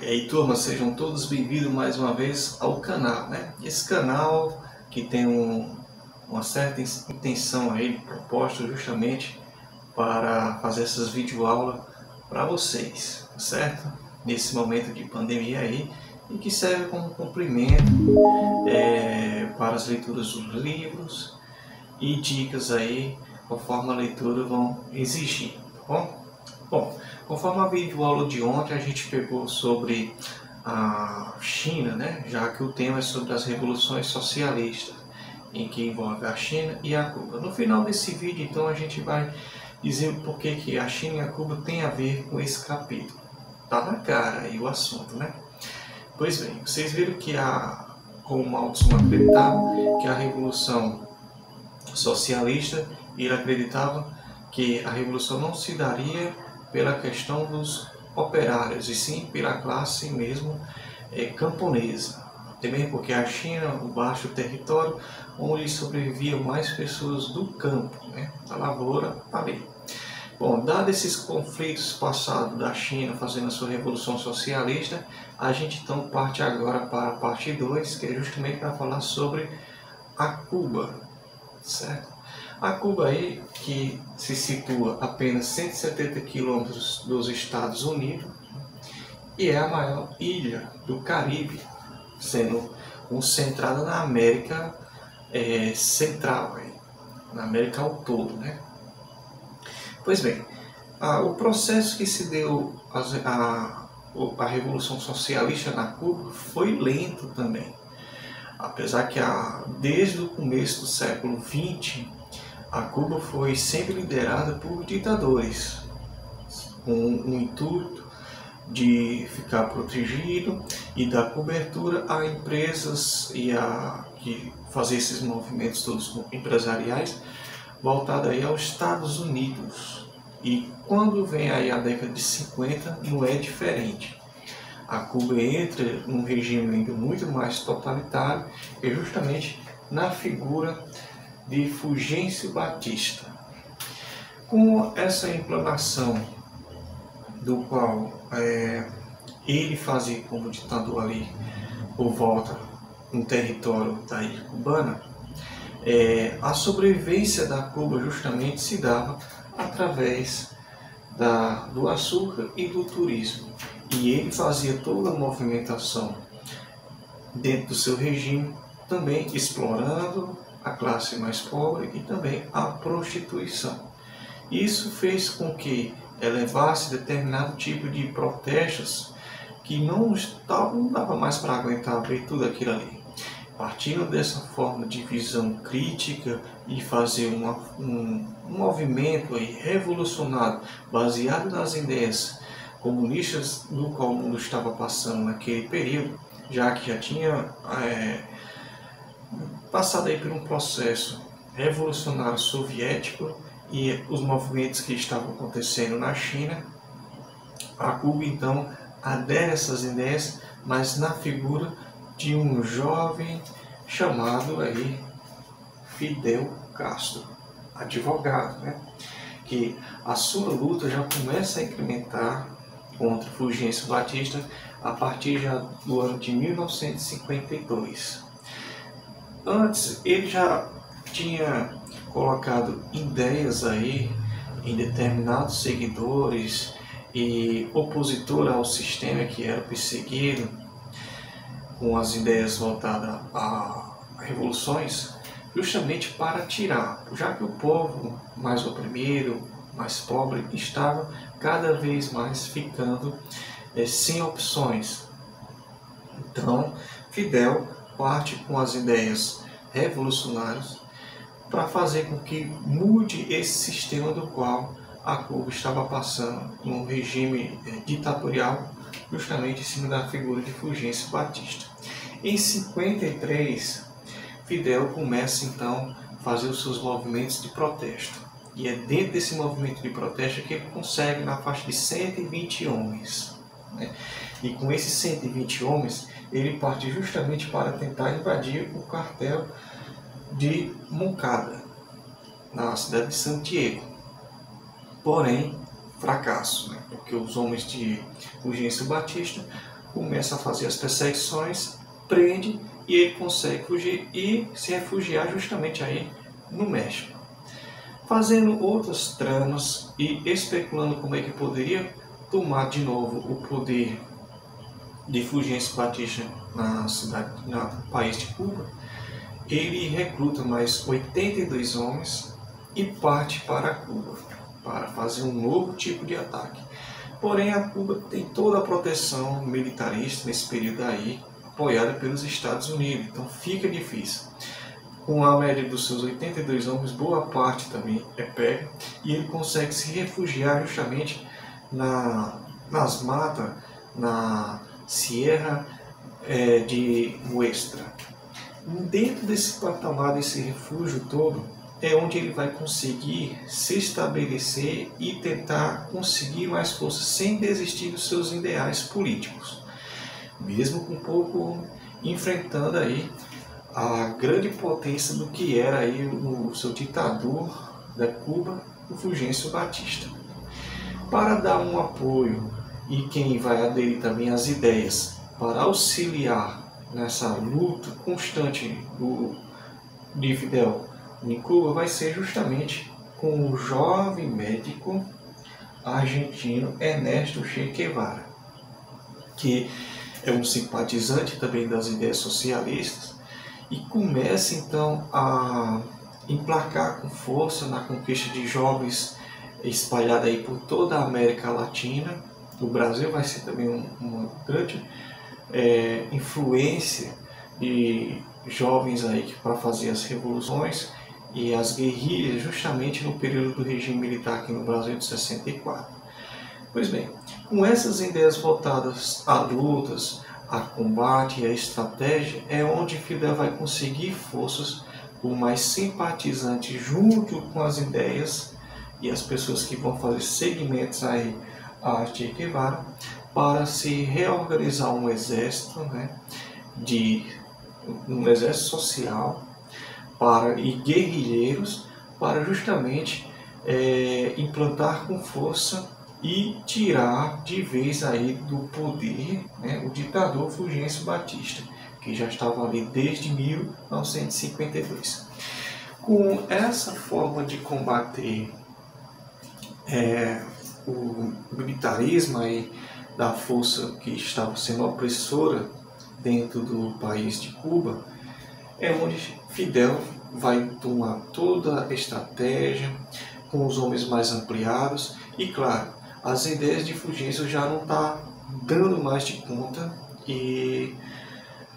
E aí, turma, sejam todos bem-vindos mais uma vez ao canal, né? Esse canal que tem uma certa intenção aí, proposta justamente para fazer essas videoaulas para vocês, certo? Nesse momento de pandemia aí, e que serve como complemento para as leituras dos livros e dicas aí, conforme a leitura vão exigir, tá bom? Bom, conforme a videoaula de ontem, a gente pegou sobre a China, né? Já que o tema é sobre as revoluções socialistas, em que envolve a China e a Cuba. No final desse vídeo, então, a gente vai dizer por que a China e a Cuba têm a ver com esse capítulo. Tá na cara aí o assunto, né? Pois bem, vocês viram que como Mao Tse acreditava que a revolução socialista, ele acreditava que a revolução não se daria pela questão dos operários, e sim pela classe mesmo camponesa. Também porque a China, o baixo território, onde sobreviviam mais pessoas do campo, né, da lavoura ali. Bom, dados esses conflitos passados da China fazendo a sua revolução socialista, a gente então parte agora para a parte 2, que é justamente para falar sobre a Cuba, certo? A Cuba aí, que se situa a apenas 170 quilômetros dos Estados Unidos e é a maior ilha do Caribe, sendo concentrada na América Central, aí, na América ao todo, né? Pois bem, o processo que se deu a Revolução Socialista na Cuba foi lento também. Apesar que desde o começo do século XX, a Cuba foi sempre liderada por ditadores, com o intuito de ficar protegido e dar cobertura a empresas que fazer esses movimentos todos empresariais voltados aí aos Estados Unidos. E quando vem aí a década de 50, não é diferente. A Cuba entra num regime ainda muito mais totalitário, que é justamente na figura de Fulgêncio Batista. Com essa implantação do qual ele fazia como ditador ali por volta no território da ilha cubana, a sobrevivência da Cuba justamente se dava através do açúcar e do turismo. E ele fazia toda a movimentação dentro do seu regime, também explorando a classe mais pobre e também a prostituição. Isso fez com que elevasse determinado tipo de protestos que não dava mais para aguentar ver tudo aquilo ali. Partindo dessa forma de visão crítica e fazer um movimento aí revolucionário baseado nas ideias comunistas do qual o mundo estava passando naquele período, já que já tinha passado aí por um processo revolucionário soviético e os movimentos que estavam acontecendo na China, a Cuba então adere a essas ideias, mas na figura de um jovem chamado aí Fidel Castro, advogado, né? Que a sua luta já começa a incrementar contra Fulgêncio Batista a partir já do ano de 1952. Antes, ele já tinha colocado ideias aí em determinados seguidores e opositor ao sistema que era perseguido, com as ideias voltadas a revoluções, justamente para tirar, já que o povo mais oprimido, mais pobre, estava cada vez mais ficando sem opções. Então, Fidel parte com as ideias revolucionárias para fazer com que mude esse sistema do qual a Cuba estava passando, num regime ditatorial, justamente em cima da figura de Fulgêncio Batista. Em 53, Fidel começa então a fazer os seus movimentos de protesto. E é dentro desse movimento de protesto que ele consegue na faixa de 120 homens. Né? E com esses 120 homens, ele parte justamente para tentar invadir o quartel de Moncada, na cidade de Santiago. Porém, fracasso, né? Porque os homens de Fulgêncio Batista começa a fazer as perseguições, prende e ele consegue fugir e se refugiar justamente aí no México. Fazendo outras tramas e especulando como é que poderia tomar de novo o poder de Fulgêncio Batista no país de Cuba, ele recruta mais 82 homens e parte para Cuba para fazer um novo tipo de ataque. Porém, a Cuba tem toda a proteção militarista nesse período aí, apoiada pelos Estados Unidos, então fica difícil. Com a média dos seus 82 homens, boa parte também é pega, e ele consegue se refugiar justamente nas matas, na Sierra de Muestra. Dentro desse patamar, desse refúgio todo, é onde ele vai conseguir se estabelecer e tentar conseguir mais força sem desistir dos seus ideais políticos, mesmo com pouco enfrentando aí a grande potência do que era aí o seu ditador da Cuba, o Fulgêncio Batista. Para dar um apoio e quem vai aderir também às ideias para auxiliar nessa luta constante de Fidel em Cuba vai ser justamente com o jovem médico argentino Ernesto Che Guevara, que é um simpatizante também das ideias socialistas e começa então a emplacar com força na conquista de jovens espalhada aí por toda a América Latina. O Brasil vai ser também uma grande influência de jovens aí para fazer as revoluções e as guerrilhas justamente no período do regime militar aqui no Brasil de 64. Pois bem, com essas ideias voltadas a lutas, a combate e a estratégia, é onde Fidel vai conseguir forças por mais simpatizantes junto com as ideias e as pessoas que vão fazer segmentos aí a Che Guevara para se reorganizar um exército, um exército social e guerrilheiros para justamente implantar com força e tirar de vez aí do poder o ditador Fulgêncio Batista, que já estava ali desde 1952. Com essa forma de combater o militarismo aí da força que estava sendo opressora dentro do país de Cuba, é onde Fidel vai tomar toda a estratégia com os homens mais ampliados e, claro, as ideias de Fulgêncio já não estão dando mais de conta e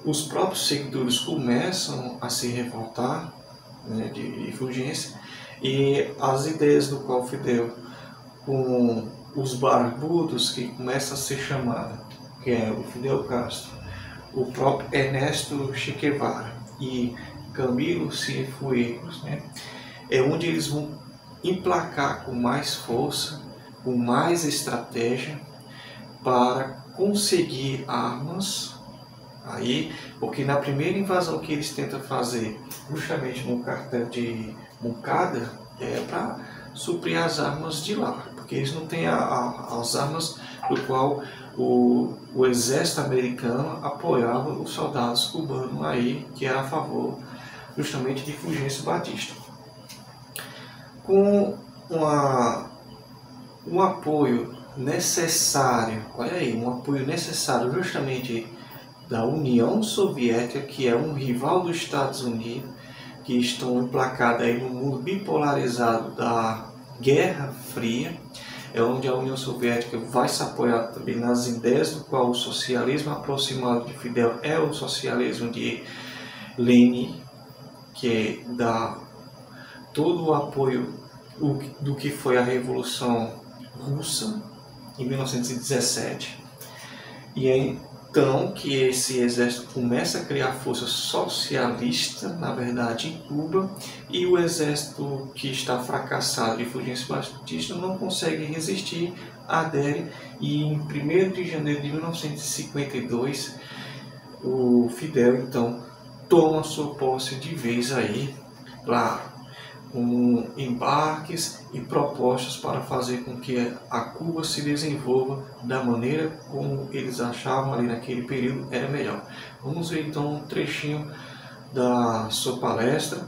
os próprios seguidores começam a se revoltar de Fulgêncio e as ideias do qual Fidel, com os barbudos que começa a ser chamado, que é o Fidel Castro, o próprio Ernesto Che Guevara e Camilo Cienfuegos, é onde eles vão emplacar com mais força, com mais estratégia para conseguir armas aí, porque na primeira invasão que eles tentam fazer justamente no cartel de Moncada é para suprir as armas de lá, porque eles não têm as armas do qual o exército americano apoiava os soldados cubanos aí, que era a favor justamente de Fulgêncio Batista. Com um apoio necessário, olha aí, um apoio necessário justamente da União Soviética, que é um rival dos Estados Unidos, que estão emplacados aí no mundo bipolarizado da Guerra Fria, é onde a União Soviética vai se apoiar também nas ideias do qual o socialismo aproximado de Fidel é o socialismo de Lenin, que dá todo o apoio do que foi a Revolução Russa em 1917. E é então que esse exército começa a criar força socialista, na verdade, em Cuba, e o exército que está fracassado de Fulgêncio Batista não consegue resistir, adere, e em 1º de janeiro de 1952, o Fidel, então, toma sua posse de vez aí, claro, com embarques e propostas para fazer com que a Cuba se desenvolva da maneira como eles achavam ali naquele período era melhor. Vamos ver então um trechinho da sua palestra,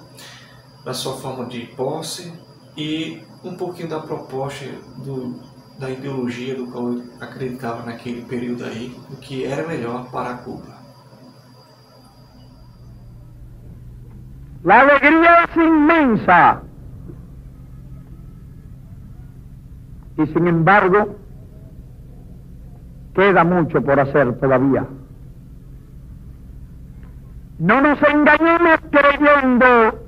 da sua forma de posse e um pouquinho da proposta da ideologia do qual ele acreditava naquele período aí, o que era melhor para Cuba. La alegría es inmensa y sin embargo queda mucho por hacer todavía. No nos engañemos creyendo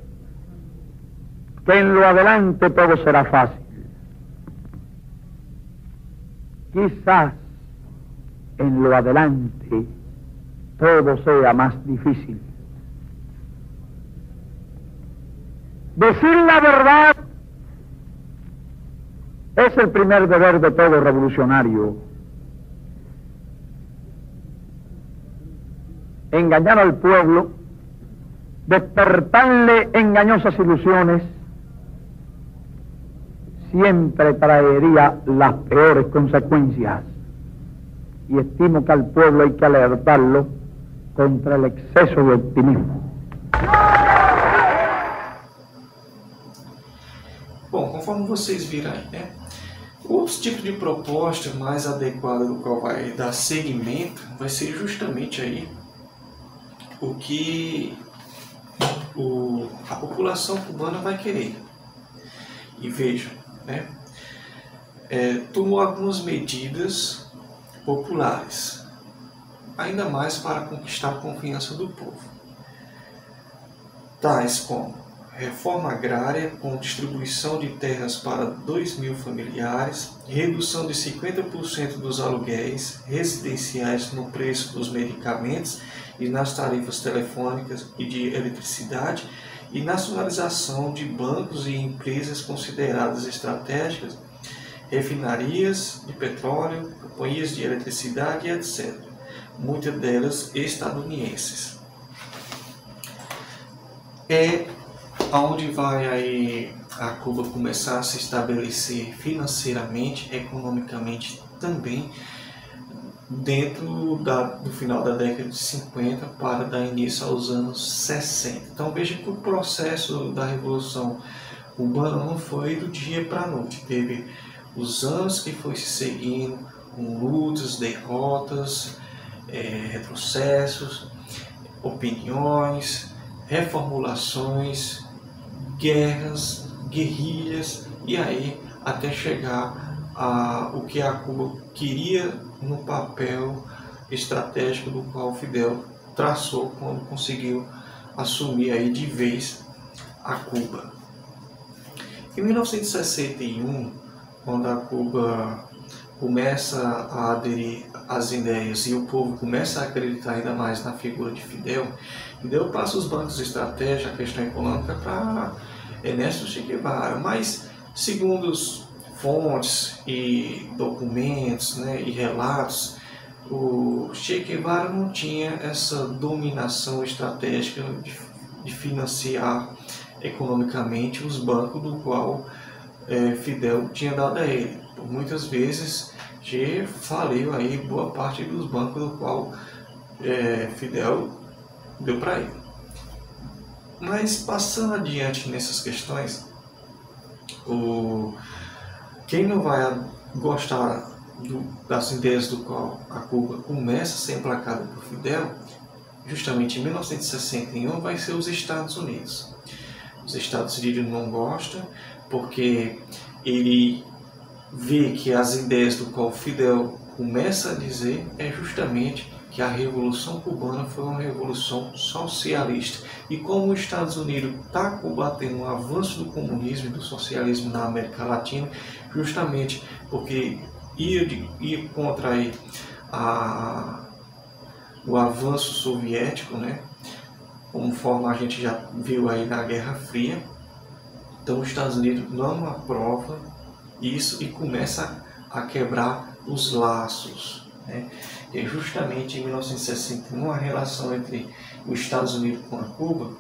que en lo adelante todo será fácil. Quizás en lo adelante todo sea más difícil. Decir la verdad es el primer deber de todo revolucionario. Engañar al pueblo, despertarle engañosas ilusiones, siempre traería las peores consecuencias. Y estimo que al pueblo hay que alertarlo contra el exceso de optimismo. Bom, conforme vocês viram aí, né? Outro tipo de proposta mais adequada do qual vai dar seguimento vai ser justamente aí o que a população cubana vai querer. E vejam, né? Tomou algumas medidas populares, ainda mais para conquistar a confiança do povo, tais como reforma agrária com distribuição de terras para 2.000 familiares, redução de 50% dos aluguéis residenciais no preço dos medicamentos e nas tarifas telefônicas e de eletricidade, e nacionalização de bancos e empresas consideradas estratégicas, refinarias de petróleo, companhias de eletricidade, etc., muitas delas estadunidenses. Onde vai aí a Cuba começar a se estabelecer financeiramente, economicamente também, dentro do final da década de 50 para dar início aos anos 60. Então veja que o processo da Revolução Cubana não foi do dia para a noite. Teve os anos que foi se seguindo, com lutas, derrotas, retrocessos, opiniões, reformulações, guerras, guerrilhas, e aí até chegar o que a Cuba queria no papel estratégico do qual Fidel traçou quando conseguiu assumir aí de vez a Cuba. Em 1961, quando a Cuba começa a aderir às ideias e o povo começa a acreditar ainda mais na figura de Fidel, Fidel passa os bancos estratégicos, a questão econômica, para Ernesto Che Guevara, mas segundo fontes e documentos, né, e relatos, o Che Guevara não tinha essa dominação estratégica de financiar economicamente os bancos do qual Fidel tinha dado a ele. Por muitas vezes Che faliu aí boa parte dos bancos do qual Fidel deu para ele. Mas passando adiante nessas questões, quem não vai gostar das ideias do qual a Cuba começa a ser emplacada por Fidel, justamente em 1961, vai ser os Estados Unidos. Os Estados Unidos não gostam porque ele vê que as ideias do qual Fidel começa a dizer é justamente que a Revolução Cubana foi uma revolução socialista. E como os Estados Unidos está combatendo o avanço do comunismo e do socialismo na América Latina, justamente porque ia contra aí o avanço soviético, né? Conforme a gente já viu aí na Guerra Fria. Então os Estados Unidos não aprova isso e começa a quebrar os laços, né? E justamente em 1961 a relação entre os Estados Unidos com a Cuba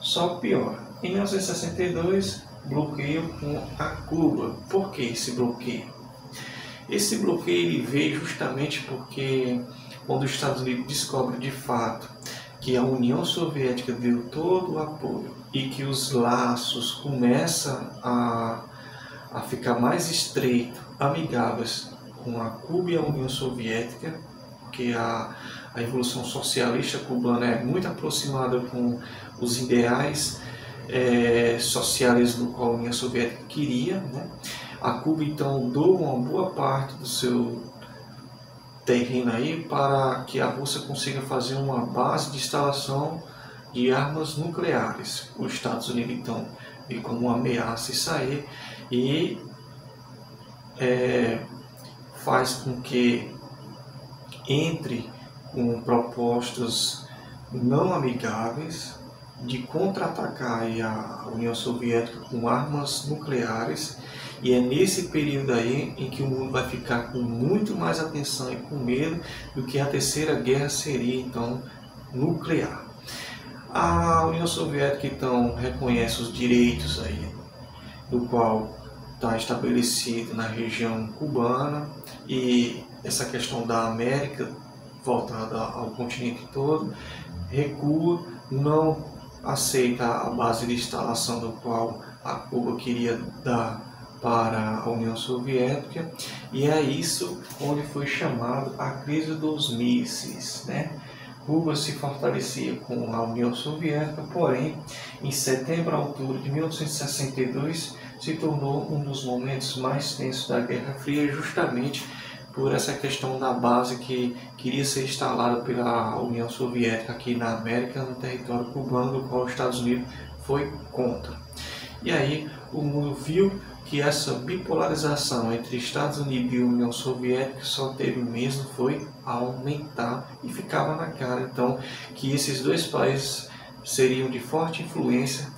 só piora. Em 1962 bloqueio com a Cuba. Por que esse bloqueio? Esse bloqueio ele veio justamente porque quando os Estados Unidos descobrem de fato que a União Soviética deu todo o apoio e que os laços começam a ficar mais estreitos, amigáveis com a Cuba e a União Soviética, porque a Revolução Socialista cubana é muito aproximada com os ideais sociais do qual a União Soviética queria, né? A Cuba então doa uma boa parte do seu terreno aí para que a Rússia consiga fazer uma base de instalação de armas nucleares. Os Estados Unidos então vê como uma ameaça isso aí e faz com que entre com propostas não amigáveis de contra-atacar a União Soviética com armas nucleares, e é nesse período aí em que o mundo vai ficar com muito mais atenção e com medo do que a Terceira Guerra seria então nuclear. A União Soviética então reconhece os direitos aí, do qual está estabelecido na região cubana, e essa questão da América voltada ao continente todo recua, não aceita a base de instalação do qual a Cuba queria dar para a União Soviética, e é isso onde foi chamado a crise dos mísseis, né? Cuba se fortalecia com a União Soviética, porém, em setembro a outubro de 1962, se tornou um dos momentos mais tensos da Guerra Fria, justamente por essa questão da base que queria ser instalada pela União Soviética aqui na América, no território cubano, do qual os Estados Unidos foi contra. E aí o mundo viu que essa bipolarização entre Estados Unidos e União Soviética só teve mesmo foi aumentar, e ficava na cara então que esses dois países seriam de forte influência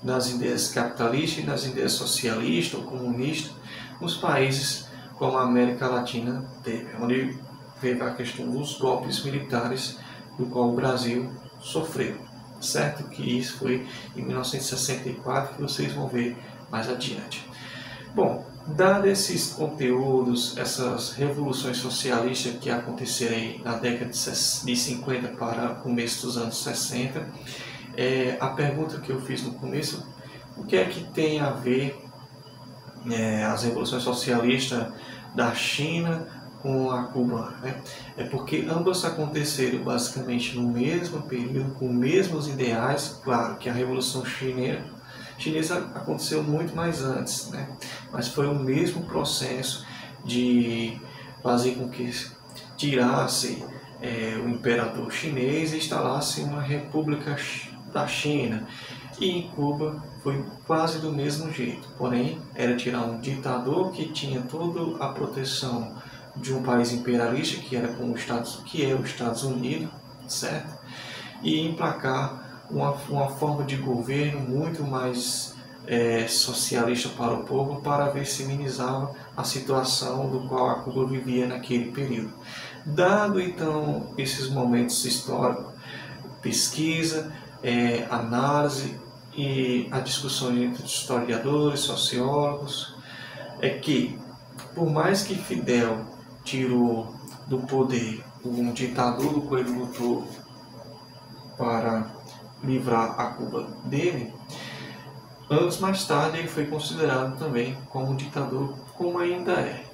nas ideias capitalistas e nas ideias socialistas ou comunistas nos países como a América Latina teve, onde teve a questão dos golpes militares, do qual o Brasil sofreu, certo? Que isso foi em 1964, que vocês vão ver mais adiante. Bom, dado esses conteúdos, essas revoluções socialistas que aconteceram aí na década de 50 para o começo dos anos 60, a pergunta que eu fiz no começo, o que é que tem a ver as revoluções socialistas da China com a cubana, né? É porque ambas aconteceram basicamente no mesmo período, com os mesmos ideais. Claro que a Revolução Chinesa aconteceu muito mais antes, né? Mas foi o mesmo processo de fazer com que tirasse o imperador chinês e instalasse uma república da China. E em Cuba foi quase do mesmo jeito, porém era tirar um ditador que tinha toda a proteção de um país imperialista, que era os Estados Unidos, certo? E emplacar uma forma de governo muito mais socialista para o povo, para ver se minimizava a situação do qual a Cuba vivia naquele período. Dado então esses momentos históricos, pesquisa, análise e a discussão entre historiadores, sociólogos, é que por mais que Fidel tirou do poder um ditador do qual ele lutou para livrar a Cuba dele, anos mais tarde ele foi considerado também como um ditador, como ainda é,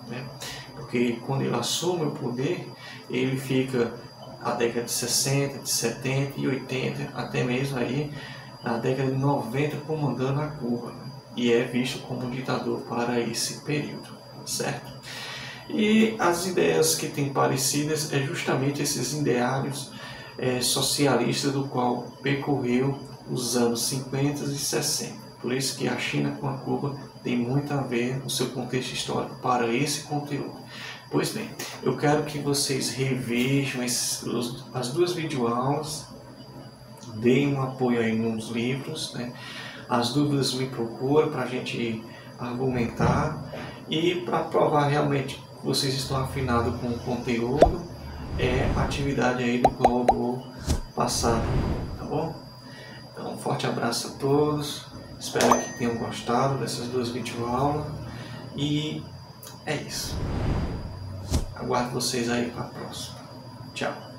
né? Porque quando ele assume o poder, ele fica a década de 60, de 70 e 80, até mesmo aí na década de 90 comandando a Cuba, né? E é visto como um ditador para esse período, certo? E as ideias que têm parecidas é justamente esses ideários socialistas do qual percorreu os anos 50 e 60. Por isso que a China com a Cuba tem muito a ver no seu contexto histórico para esse conteúdo. Pois bem, eu quero que vocês revejam as duas videoaulas, deem um apoio aí nos livros, né? As dúvidas me procuram para a gente argumentar, e para provar realmente que vocês estão afinados com o conteúdo, a atividade aí do qual eu vou passar, tá bom? Então, um forte abraço a todos, Espero que tenham gostado dessas 2 videoaulas. E é isso. Aguardo vocês aí para a próxima. Tchau.